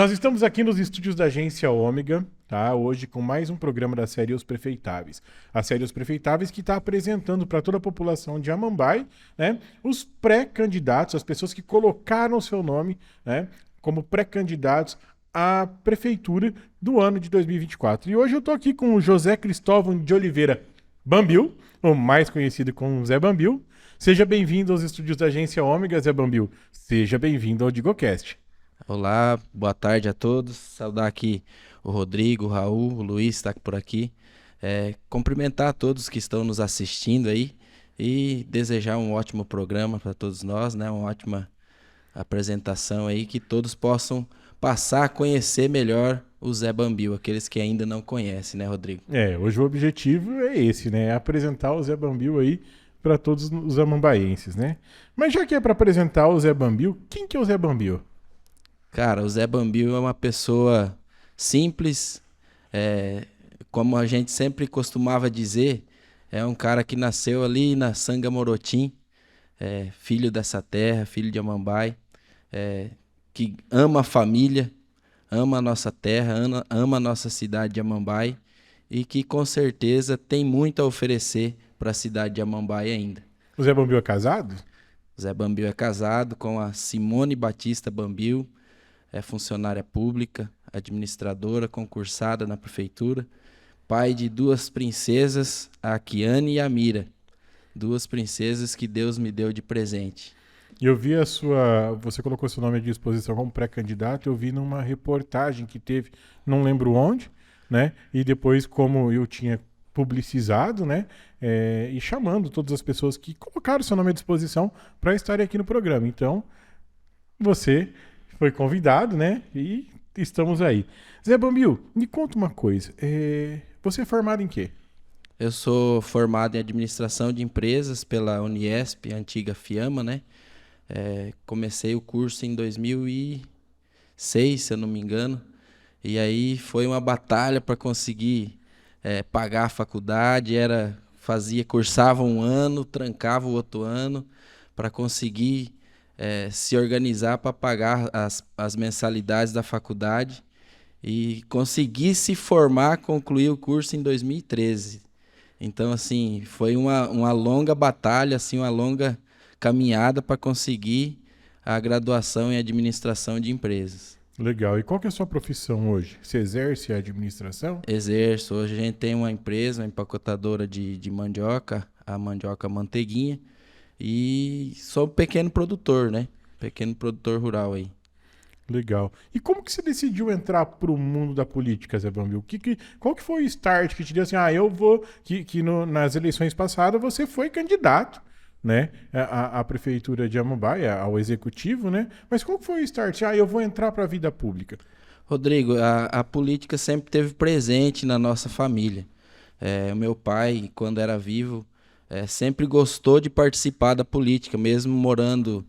Nós estamos aqui nos estúdios da Agência Ômega, tá? Hoje com mais um programa da série Os Prefeitáveis. A série Os Prefeitáveis que está apresentando para toda a população de Amambai, né, os pré-candidatos, as pessoas que colocaram seu nome, né, como pré-candidatos à prefeitura do ano de 2024. E hoje eu estou aqui com o José Cristóvão de Oliveira Bambil, o mais conhecido como Zé Bambil. Seja bem-vindo aos estúdios da Agência Ômega, Zé Bambil. Seja bem-vindo ao DigoCast. Olá, boa tarde a todos. Saudar aqui o Rodrigo, o Raul, o Luiz está por aqui. Cumprimentar a todos que estão nos assistindo aí e desejar um ótimo programa para todos nós, né? Uma ótima apresentação aí, que todos possam passar a conhecer melhor o Zé Bambil, aqueles que ainda não conhecem, né, Rodrigo? Hoje o objetivo é esse, né? É apresentar o Zé Bambil aí para todos os amambaenses, né? Mas já que é para apresentar o Zé Bambil, quem que é o Zé Bambil? Cara, o Zé Bambil é uma pessoa simples, como a gente sempre costumava dizer, é um cara que nasceu ali na Sangamorotim, filho dessa terra, filho de Amambai, que ama a família, ama a nossa terra, ama a nossa cidade de Amambai e que com certeza tem muito a oferecer para a cidade de Amambai ainda. O Zé Bambil é casado? O Zé Bambil é casado com a Simone Batista Bambil, é funcionária pública, administradora, concursada na prefeitura, pai de duas princesas, a Kiane e a Mira, duas princesas que Deus me deu de presente. E eu vi você colocou seu nome à disposição como pré-candidato, eu vi numa reportagem que teve, não lembro onde, né? E depois, como eu tinha publicizado, né? E chamando todas as pessoas que colocaram seu nome à disposição para estarem aqui no programa. Então, você foi convidado, né? E estamos aí. Zé Bambil, me conta uma coisa. Você é formado em quê? Eu sou formado em administração de empresas pela Uniesp, a antiga Fiamma, né? Comecei o curso em 2006, se eu não me engano. E aí foi uma batalha para conseguir pagar a faculdade. Cursava um ano, trancava o outro ano para conseguir se organizar para pagar as mensalidades da faculdade e conseguir se formar, concluir o curso em 2013. Então, assim, foi uma longa batalha, assim, uma longa caminhada para conseguir a graduação em administração de empresas. Legal. E qual que é a sua profissão hoje? Você exerce a administração? Exerço. Hoje a gente tem uma empresa, uma empacotadora de mandioca, a Mandioca Manteiguinha. E sou um pequeno produtor, né? Pequeno produtor rural aí. Legal. E como que você decidiu entrar pro mundo da política, Zé Bambil? Qual que foi o start que te deu assim, eu vou... nas eleições passadas você foi candidato, né? À prefeitura de Amambai, ao executivo, né? Mas qual que foi o start? Eu vou entrar para a vida pública. Rodrigo, a política sempre esteve presente na nossa família. O meu pai, quando era vivo, sempre gostou de participar da política, mesmo morando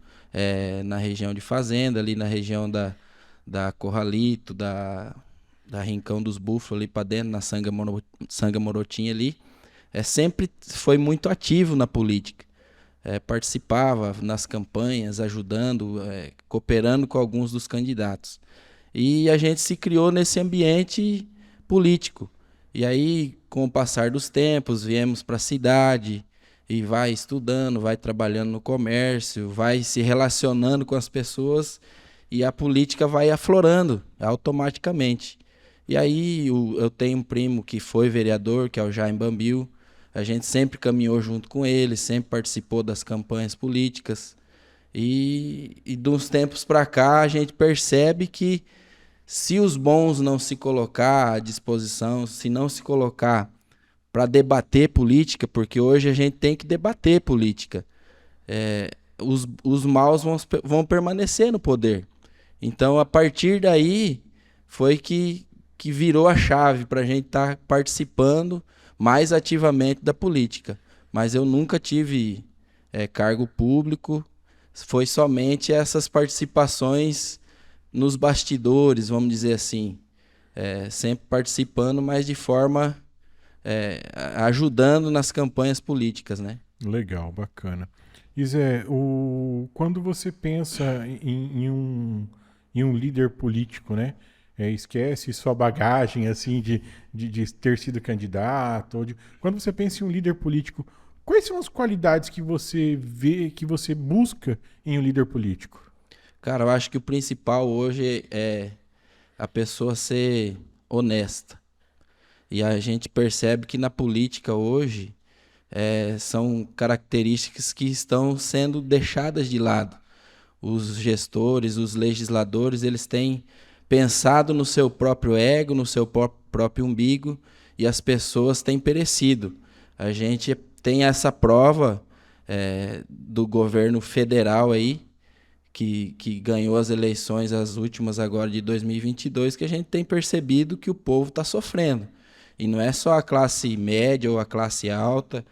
na região de Fazenda, ali na região da Corralito, da Rincão dos Búfalos, ali para dentro, na Sangamorotim ali. Sempre foi muito ativo na política. Participava nas campanhas, ajudando, cooperando com alguns dos candidatos. E a gente se criou nesse ambiente político. E aí, com o passar dos tempos, viemos para a cidade e vai estudando, vai trabalhando no comércio, vai se relacionando com as pessoas e a política vai aflorando automaticamente. E aí eu tenho um primo que foi vereador, que é o Jaime Bambil. A gente sempre caminhou junto com ele, sempre participou das campanhas políticas. E de uns tempos para cá a gente percebe que se os bons não se colocar à disposição, se não se colocar para debater política, porque hoje a gente tem que debater política, os maus vão permanecer no poder. Então, a partir daí, foi que virou a chave para a gente estar participando mais ativamente da política. Mas eu nunca tive cargo público, foi somente essas participações nos bastidores, vamos dizer assim, sempre participando, mas de forma ajudando nas campanhas políticas, né? Legal, bacana. E Zé, quando você pensa em um líder político, né? Esquece sua bagagem, assim, de ter sido candidato. Quando você pensa em um líder político, quais são as qualidades que você vê, que você busca em um líder político? Cara, eu acho que o principal hoje é a pessoa ser honesta. E a gente percebe que na política hoje são características que estão sendo deixadas de lado. Os gestores, os legisladores, eles têm pensado no seu próprio ego, no seu próprio umbigo, e as pessoas têm perecido. A gente tem essa prova do governo federal aí, que ganhou as eleições, as últimas agora de 2022, que a gente tem percebido que o povo está sofrendo. E não é só a classe média ou a classe alta.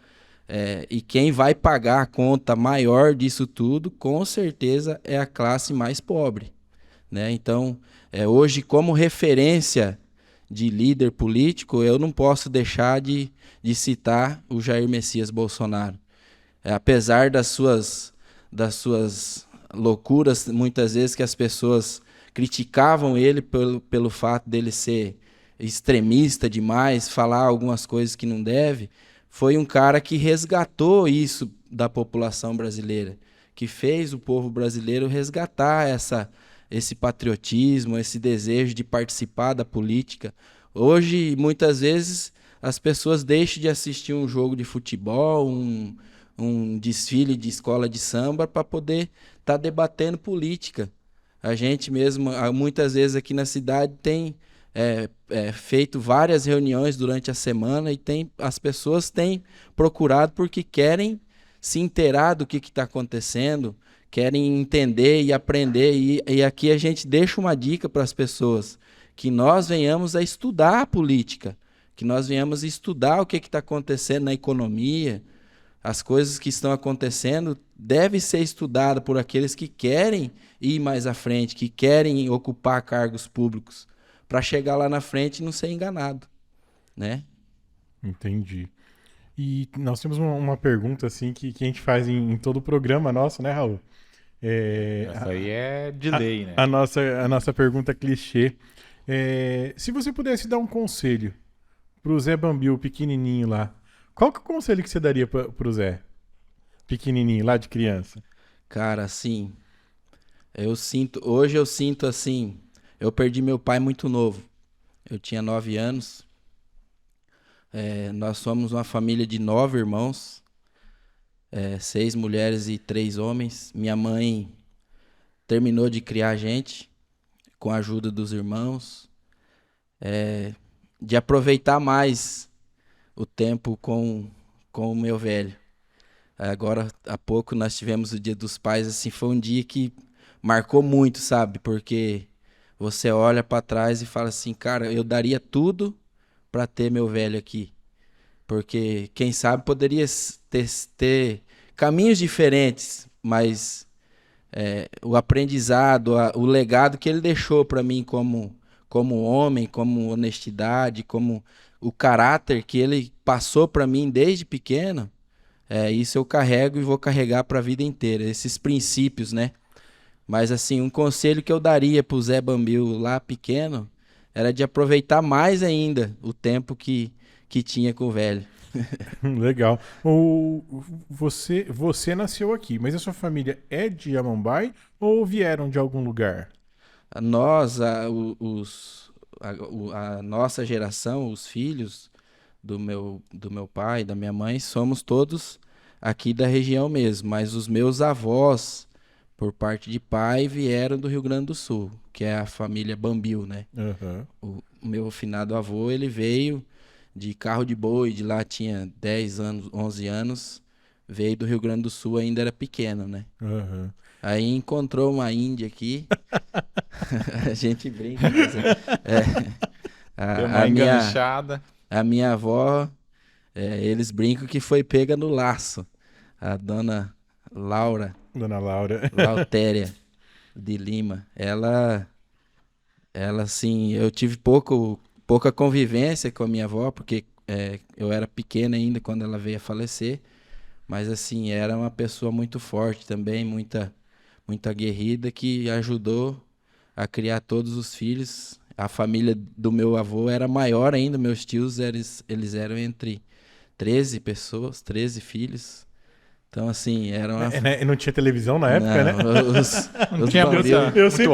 E quem vai pagar a conta maior disso tudo, com certeza, é a classe mais pobre, né? Então, hoje, como referência de líder político, eu não posso deixar de citar o Jair Messias Bolsonaro. Apesar das suas loucuras, muitas vezes que as pessoas criticavam ele pelo fato dele ser extremista demais, falar algumas coisas que não deve, foi um cara que resgatou isso da população brasileira, que fez o povo brasileiro resgatar esse patriotismo, esse desejo de participar da política. Hoje, muitas vezes, as pessoas deixam de assistir um jogo de futebol, um desfile de escola de samba para poder estar debatendo política. A gente mesmo, muitas vezes aqui na cidade, tem feito várias reuniões durante a semana e as pessoas têm procurado porque querem se inteirar do que está acontecendo, querem entender e aprender. E aqui a gente deixa uma dica para as pessoas, que nós venhamos a estudar a política, que nós venhamos a estudar o que está acontecendo na economia. As coisas que estão acontecendo devem ser estudadas por aqueles que querem ir mais à frente, que querem ocupar cargos públicos, para chegar lá na frente e não ser enganado, né? Entendi. E nós temos uma pergunta assim que a gente faz em todo o programa nosso, né, Raul? Essa aí é de lei, né? A nossa pergunta clichê. Se você pudesse dar um conselho pro Zé Bambil, pequenininho lá, qual que é o conselho que você daria pro Zé? Pequenininho, lá de criança. Cara, assim, hoje eu sinto assim, eu perdi meu pai muito novo. Eu tinha 9 anos. Nós somos uma família de 9 irmãos, 6 mulheres e 3 homens. Minha mãe terminou de criar a gente com a ajuda dos irmãos, de aproveitar mais o tempo com o meu velho. Agora, há pouco, nós tivemos o Dia dos Pais, assim, foi um dia que marcou muito, sabe? Porque você olha para trás e fala assim, cara, eu daria tudo para ter meu velho aqui. Porque, quem sabe, poderia ter caminhos diferentes, mas o aprendizado, o legado que ele deixou para mim como homem, como honestidade, como o caráter que ele passou para mim desde pequeno, isso eu carrego e vou carregar para a vida inteira, esses princípios, né? Mas, assim, um conselho que eu daria pro Zé Bambil lá pequeno era de aproveitar mais ainda o tempo que tinha com o velho. Legal. Você nasceu aqui, mas a sua família é de Amambai ou vieram de algum lugar? Nós, a nossa geração, os filhos do meu pai, da minha mãe, somos todos aqui da região mesmo, mas os meus avós, por parte de pai, vieram do Rio Grande do Sul, que é a família Bambil, né? Aham. O meu finado avô, ele veio de carro de boi, de lá tinha 10 anos, 11 anos, veio do Rio Grande do Sul, ainda era pequeno, né? Aham. Aí encontrou uma índia aqui, a gente brinca, mas Deu a uma minha, enganchada. a minha avó, eles brincam que foi pega no laço. A dona Laura, Dona Laura. Lautéria de Lima, ela assim, eu tive pouca convivência com a minha avó, porque eu era pequena ainda quando ela veio a falecer, mas assim, era uma pessoa muito forte também, muito aguerrida, que ajudou a criar todos os filhos. A família do meu avô era maior ainda, meus tios, eles eram entre 13 pessoas, 13 filhos. Então, assim, era uma... Não tinha televisão na época, né? Não tinha muito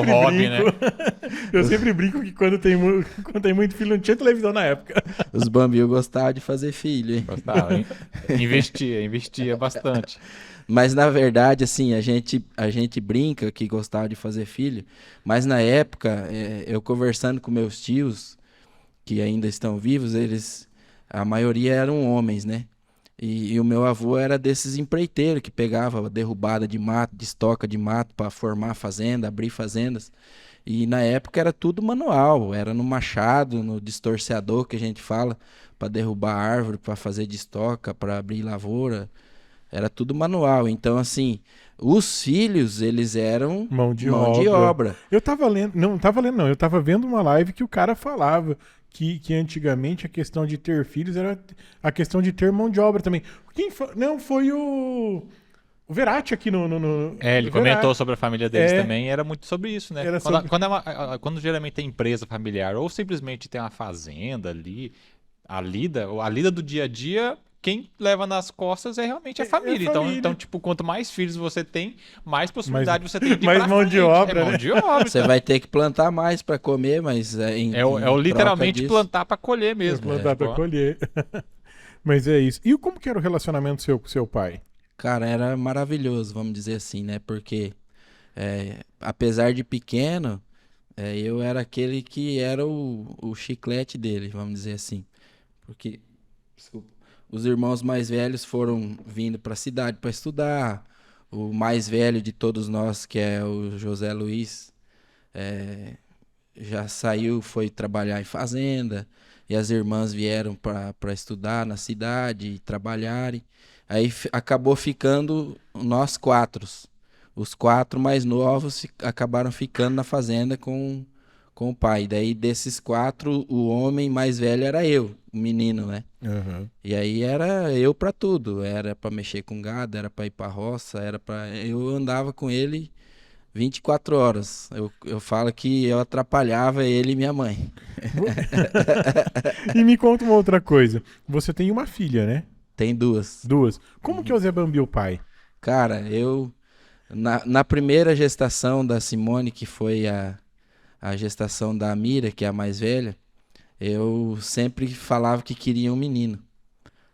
hobby, né? Eu sempre brinco que quando tem muito filho, não tinha televisão na época. Os Bambiu gostavam de fazer filho, hein? Gostava, hein? Investia bastante. Mas, na verdade, assim, a gente brinca que gostava de fazer filho, mas na época, eu conversando com meus tios, que ainda estão vivos, a maioria eram homens, né? E o meu avô era desses empreiteiros que pegava derrubada de mato, de estoca de mato para formar fazenda, abrir fazendas. E na época era tudo manual, era no machado, no distorceador que a gente fala, para derrubar árvore, para fazer de estoca, para abrir lavoura. Era tudo manual. Então, assim, os filhos, eles eram mão de obra. Eu tava lendo, não, eu tava vendo uma live que o cara falava que antigamente a questão de ter filhos era a questão de ter mão de obra também. Não, foi o Verratti aqui no ele comentou sobre a família deles também, era muito sobre isso, né? Quando geralmente tem empresa familiar ou simplesmente tem uma fazenda ali, a lida do dia a dia, quem leva nas costas é realmente a família. Então, tipo, quanto mais filhos você tem, mais possibilidade você tem de ir mais mão de obra, mão de obra. Você vai ter que plantar mais para comer, mas literalmente plantar para colher mesmo. Plantar para colher. Mas é isso. E como que era o relacionamento seu com seu pai? Cara, era maravilhoso, vamos dizer assim, né? Porque apesar de pequeno, eu era aquele que era o chiclete dele, vamos dizer assim. Porque, desculpa. Os irmãos mais velhos foram vindo para a cidade para estudar. O mais velho de todos nós, que é o José Luiz, já saiu, foi trabalhar em fazenda. E as irmãs vieram para estudar na cidade e trabalharem. Aí acabou ficando nós 4. Os 4 mais novos acabaram ficando na fazenda com o pai. Daí desses 4, o homem mais velho era eu, o menino, né? Uhum. E aí era eu pra tudo. Era pra mexer com gado, era pra ir pra roça, eu andava com ele 24 horas. Eu falo que eu atrapalhava ele e minha mãe. E me conta uma outra coisa. Você tem uma filha, né? Tem 2. 2. Como que é o Zé Bambiu pai? Cara, na primeira gestação da Simone, que foi a gestação da Amira, que é a mais velha, eu sempre falava que queria um menino.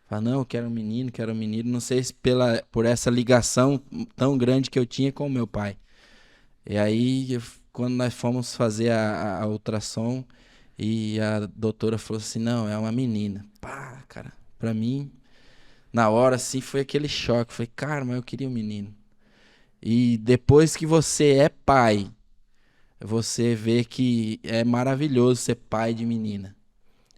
Falava, não, eu quero um menino, quero um menino. Não sei se por essa ligação tão grande que eu tinha com o meu pai. E aí, quando nós fomos fazer a ultrassom, e a doutora falou assim, não, é uma menina. Pá, cara, pra mim, na hora, assim, foi aquele choque. Falei, cara, mas eu queria um menino. E depois que você é pai, você vê que é maravilhoso ser pai de menina.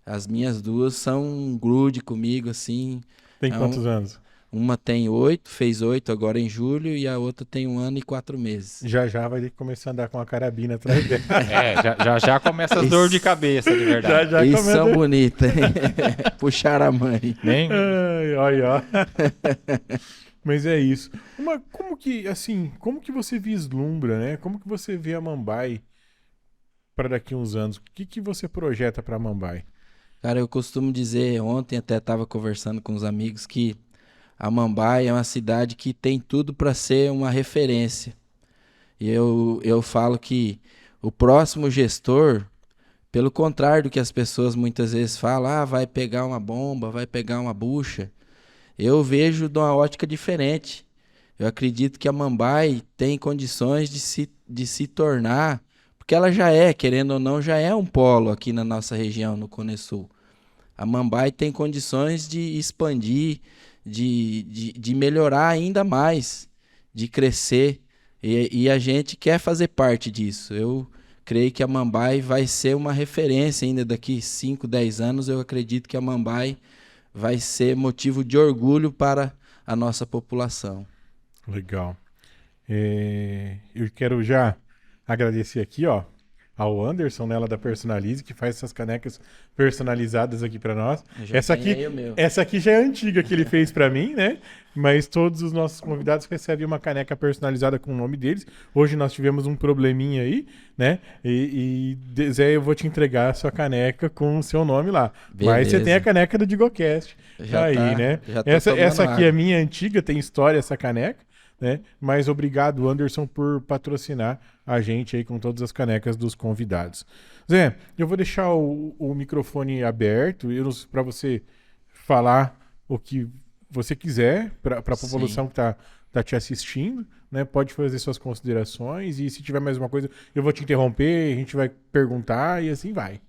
As minhas 2 são um grude comigo, assim. Tem quantos anos? Uma tem 8, fez 8 agora em julho, e a outra tem 1 ano e 4 meses. Já vai começar a andar com a carabina atrás dela. Já começa as dores de cabeça, de verdade. E são bonitas, hein? Puxar a mãe. Olha. Mas é isso. Como que você vislumbra, né? Como que você vê a Mambae para daqui a uns anos? O que você projeta para a Mambae? Cara, eu costumo dizer, ontem até estava conversando com os amigos, que a Mambae é uma cidade que tem tudo para ser uma referência. E eu falo que o próximo gestor, pelo contrário do que as pessoas muitas vezes falam, vai pegar uma bomba, vai pegar uma bucha, eu vejo de uma ótica diferente. Eu acredito que a Mambae tem condições de se tornar, porque ela já querendo ou não, já é um polo aqui na nossa região, no Cone Sul. A Mambae tem condições de expandir, de melhorar ainda mais, de crescer, e a gente quer fazer parte disso. Eu creio que a Mambae vai ser uma referência ainda daqui 5, 10 anos. Eu acredito que a Mambae vai ser motivo de orgulho para a nossa população. Legal. Eu quero já agradecer aqui, ao Anderson, né, lá da Personalize, que faz essas canecas personalizadas aqui para nós. Essa aqui já é antiga que ele fez para mim, né? Mas todos os nossos convidados recebem uma caneca personalizada com o nome deles. Hoje nós tivemos um probleminha aí, né? E Zé, eu vou te entregar a sua caneca com o seu nome lá. Beleza. Mas você tem a caneca do Digocast aí, né? Essa aqui é minha antiga, tem história essa caneca. Né? Mas obrigado, Anderson, por patrocinar a gente aí com todas as canecas dos convidados. Zé, eu vou deixar o microfone aberto para você falar o que você quiser para a população que está te assistindo, né? Pode fazer suas considerações e se tiver mais uma coisa, eu vou te interromper, a gente vai perguntar e assim vai.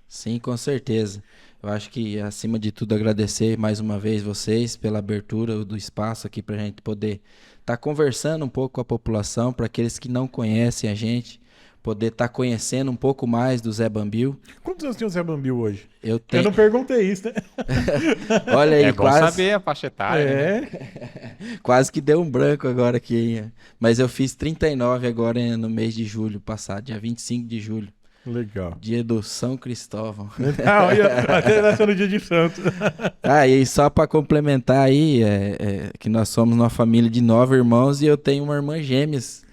Sim, com certeza. Eu acho que, acima de tudo, agradecer mais uma vez vocês pela abertura do espaço aqui para a gente poder estar conversando um pouco com a população, para aqueles que não conhecem a gente, poder estar conhecendo um pouco mais do Zé Bambil. Quantos anos tem o Zé Bambil hoje? Eu não perguntei isso, né? Olha aí, é bom saber a faixa etária. Né? Quase que deu um branco agora aqui. Mas eu fiz 39 agora no mês de julho passado, dia 25 de julho. Legal. Dia do São Cristóvão. Até nasceu no dia de santo. E só para complementar aí, que nós somos uma família de 9 irmãos e eu tenho uma irmã gêmeas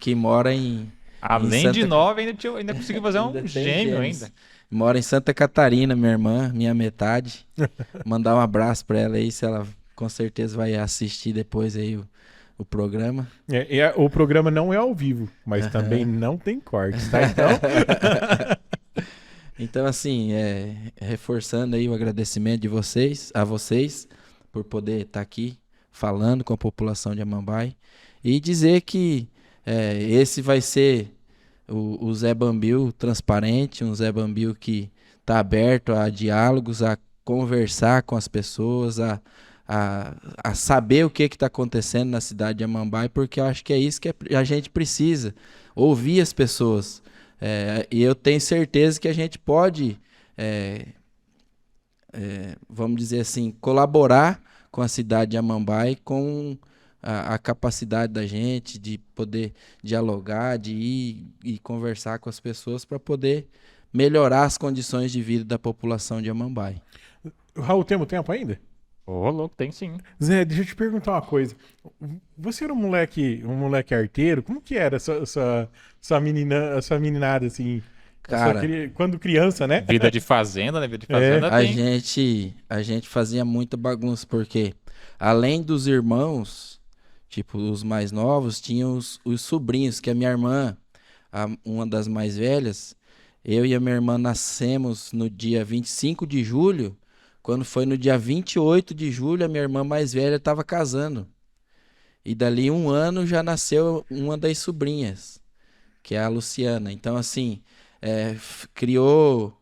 que mora em... Além de 9, ainda consegui fazer um gêmeo ainda. Mora em Santa Catarina, minha irmã, minha metade. Mandar um abraço para ela aí, se ela com certeza vai assistir depois aí o programa. O programa não é ao vivo, mas também não tem cortes, tá? Então, assim, reforçando aí o agradecimento a vocês, por poder estar aqui falando com a população de Amambai e dizer que esse vai ser o Zé Bambil transparente, um Zé Bambil que está aberto a diálogos, a conversar com as pessoas, a saber o que está acontecendo na cidade de Amambai, porque eu acho que é isso que a gente precisa, ouvir as pessoas. E eu tenho certeza que a gente pode, vamos dizer assim, colaborar com a cidade de Amambai, com a capacidade da gente de poder dialogar, de ir e conversar com as pessoas para poder melhorar as condições de vida da população de Amambai. Raul, temos tempo ainda? Louco, tem sim. Zé, deixa eu te perguntar uma coisa. Você era um moleque arteiro? Como que era sua meninada, assim? Cara, quando criança, né? Vida de fazenda, né? Vida de fazenda a gente fazia muita bagunça, porque além dos irmãos, tipo, os mais novos, tinham os sobrinhos, que a minha irmã, uma das mais velhas, eu e a minha irmã nascemos no dia 25 de julho, quando foi no dia 28 de julho, a minha irmã mais velha estava casando. E dali 1 ano já nasceu uma das sobrinhas, que é a Luciana. Então, assim, criou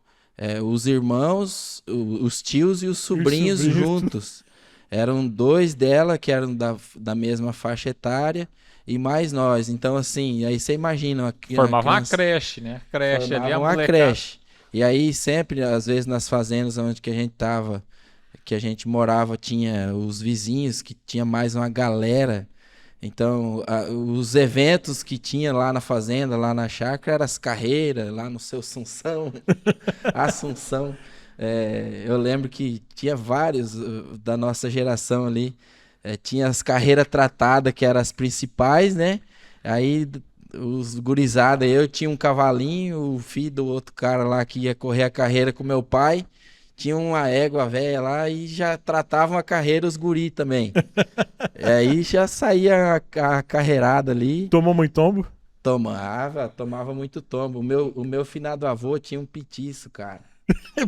os irmãos, os tios e os sobrinhos juntos. Eram 2 dela, que eram da mesma faixa etária, e mais nós. Então, assim, aí você imagina... Formava uma creche, né? Creche ali, uma creche. E aí sempre, às vezes nas fazendas onde que a gente tava, que a gente morava, tinha os vizinhos que tinha mais uma galera. Então, os eventos que tinha lá na fazenda, lá na chácara, eram as carreiras, lá no seu Assunção. Eu lembro que tinha vários da nossa geração ali. Tinha as carreiras tratadas, que eram as principais, né? Aí... os gurizada, eu tinha um cavalinho, o filho do outro cara lá que ia correr a carreira com meu pai, tinha uma égua velha lá e já tratavam a carreira os guri também. Aí já saía a carreirada ali. Tomou muito tombo? Tomava muito tombo. O meu finado avô tinha um petiço, cara.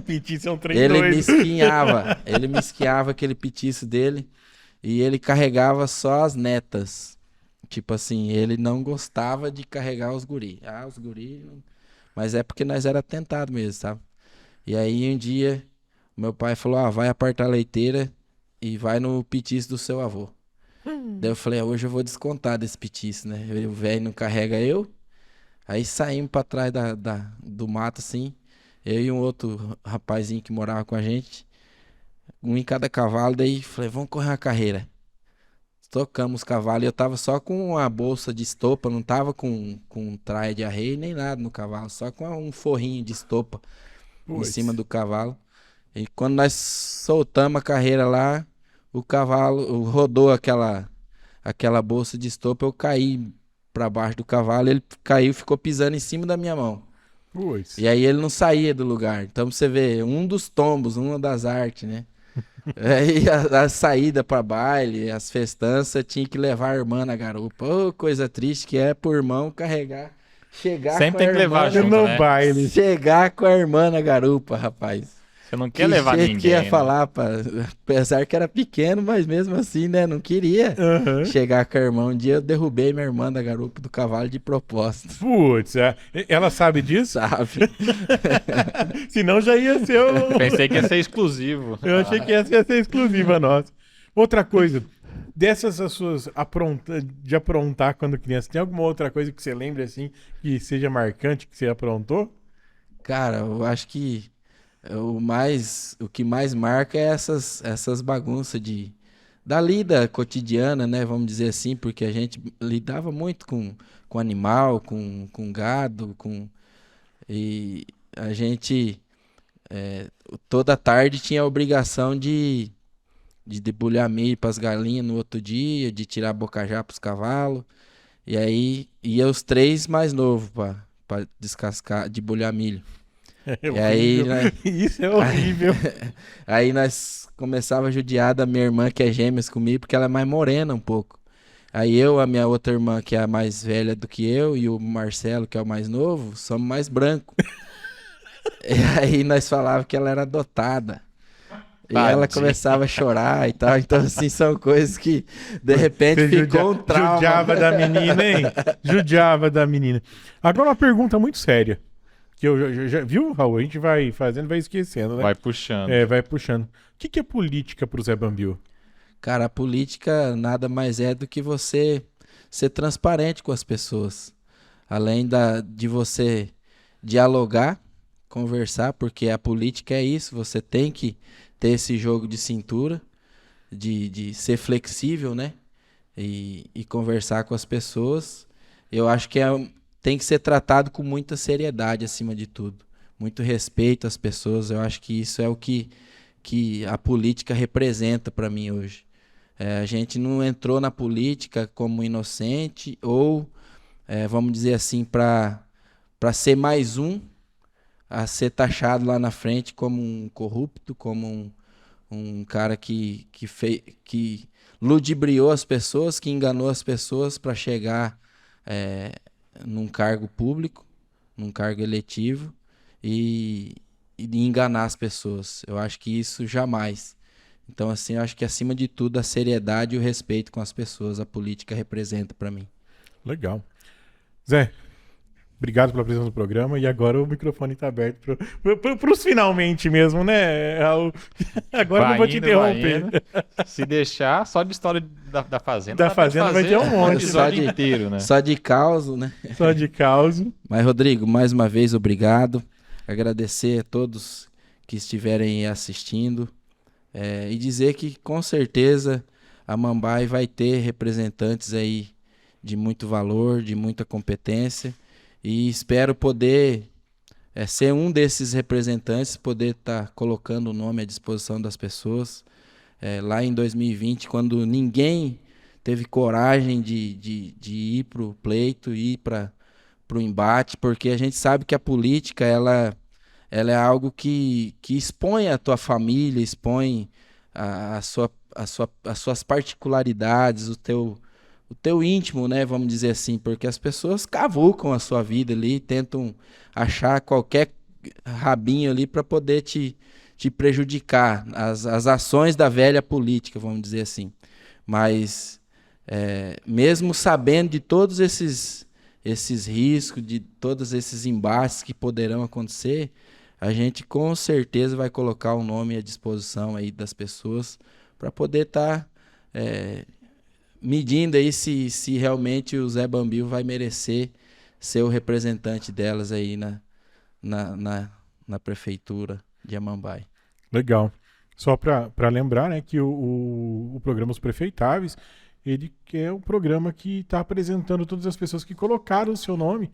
Petiço é um trem doido. Ele me esquiava aquele petiço dele e ele carregava só as netas. Tipo assim, ele não gostava de carregar os guri. Os guri... Mas é porque nós era tentado mesmo, sabe? E aí um dia, meu pai falou, vai apartar a leiteira e vai no petiço do seu avô. Daí eu falei, hoje eu vou descontar desse petiço, né? O velho não carrega eu. Aí saímos pra trás do mato, assim. Eu e um outro rapazinho que morava com a gente. Um em cada cavalo. Daí falei, vamos correr uma carreira. tocamos os cavalos. E eu tava só com a bolsa de estopa, não tava com traia de arreio nem nada no cavalo, só com um forrinho de estopa em cima do cavalo. E quando nós soltamos a carreira lá, o cavalo rodou aquela bolsa de estopa, eu caí pra baixo do cavalo, ele caiu, ficou pisando em cima da minha mão. Pois. E aí ele não saía do lugar. Então você vê, um dos tombos, uma das artes, né? Aí a saída pra baile, as festanças, tinha que levar a irmã na garupa. Ô, coisa triste que é pro irmão carregar, chegar sempre com tem a que levar irmã junto, no né? baile. chegar com a irmã na garupa, rapaz. Você não quer levar jeito ninguém, que ia né? falar, apesar que era pequeno, mas mesmo assim, né? Não queria chegar com a irmã. Um dia eu derrubei minha irmã da garupa do cavalo de propósito. Putz, ela sabe disso? Sabe? Senão já ia ser Pensei que ia ser exclusivo. Eu achei que essa ia ser exclusiva nossa. Outra coisa, dessas as suas de aprontar quando criança, tem alguma outra coisa que você lembra assim, que seja marcante, que você aprontou? Cara, eu acho que o que mais marca é essas bagunças da lida cotidiana, né? Vamos dizer assim, porque a gente lidava muito com animal, com gado, e a gente toda tarde tinha a obrigação de debulhar milho para as galinhas no outro dia, de tirar bocajá para os cavalos, e aí ia os 3 mais novos para descascar, debulhar milho. É E aí, Isso é horrível. Aí nós começava a judiar da minha irmã, que é gêmeas comigo, porque ela é mais morena um pouco. Aí a minha outra irmã, que é a mais velha do que eu, e o Marcelo, que é o mais novo, somos mais brancos. E aí nós falávamos que ela era adotada. E ela começava a chorar e tal. Então, assim, são coisas que, de repente, ficou um trauma. Judiava da menina, hein? Judiava da menina. Agora uma pergunta muito séria. Que eu já viu, Raul? A gente vai fazendo, vai esquecendo, né? Vai puxando. Vai puxando. O que é política pro Zé Bambil? Cara, a política nada mais é do que você ser transparente com as pessoas. Além de você dialogar, conversar, porque a política é isso, você tem que ter esse jogo de cintura, de ser flexível, né? E conversar com as pessoas. Eu acho que tem que ser tratado com muita seriedade acima de tudo. Muito respeito às pessoas. Eu acho que isso é o que a política representa para mim hoje. A gente não entrou na política como inocente ou, vamos dizer assim, para ser mais um a ser taxado lá na frente como um corrupto, como um cara que ludibriou as pessoas, que enganou as pessoas para chegar num cargo público, num cargo eletivo e enganar as pessoas. Eu acho que isso jamais. Então, assim, eu acho que acima de tudo a seriedade e o respeito com as pessoas a política representa para mim. Legal. Zé, obrigado pela presença no programa e agora o microfone está aberto para os finalmente mesmo, né? Agora não vou te interromper. Se deixar, só de história da Fazenda. Da Fazenda vai ter um monte. Episódio inteiro, né? Só de causa, né? Só de causa. Mas, Rodrigo, mais uma vez, obrigado. Agradecer a todos que estiverem assistindo. E dizer que, com certeza, a Mambae vai ter representantes aí de muito valor, de muita competência. E espero poder ser um desses representantes, poder estar colocando o nome à disposição das pessoas. Lá em 2020, quando ninguém teve coragem de ir para o pleito, ir para o embate, porque a gente sabe que a política ela é algo que expõe a tua família, expõe as suas particularidades, o teu íntimo, né, vamos dizer assim, porque as pessoas cavucam a sua vida ali, tentam achar qualquer rabinho ali para poder te prejudicar, as ações da velha política, vamos dizer assim. Mas, mesmo sabendo de todos esses riscos, de todos esses embates que poderão acontecer, a gente com certeza vai colocar o nome à disposição aí das pessoas para poder estar medindo aí se realmente o Zé Bambil vai merecer ser o representante delas aí na prefeitura de Amambai. Legal. Só para lembrar, né, que o programa Os Prefeitáveis, ele é um programa que está apresentando todas as pessoas que colocaram o seu nome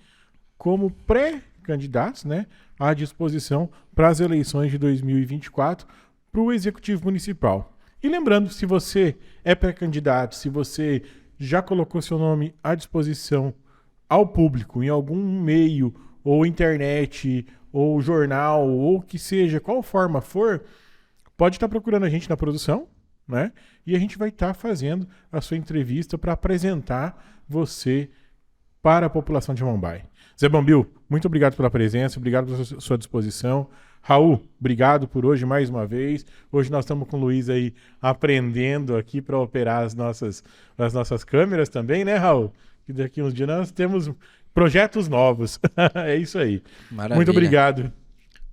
como pré-candidatos, né, à disposição para as eleições de 2024 para o Executivo Municipal. E lembrando, se você é pré-candidato, se você já colocou seu nome à disposição ao público em algum meio, ou internet, ou jornal, ou que seja, qual forma for, pode estar procurando a gente na produção, né? E a gente vai estar fazendo a sua entrevista para apresentar você para a população de Amambai. Zé Bambil, muito obrigado pela presença, obrigado pela sua disposição. Raul, obrigado por hoje mais uma vez. Hoje nós estamos com o Luiz aí aprendendo aqui para operar as nossas câmeras também, né, Raul? Que daqui uns dias nós temos projetos novos. É isso aí. Maravilha. Muito obrigado.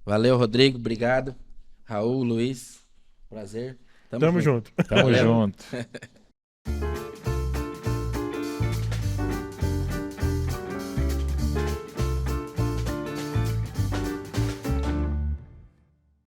Valeu, Rodrigo. Obrigado. Raul, Luiz. Prazer. Tamo junto. Tamo junto.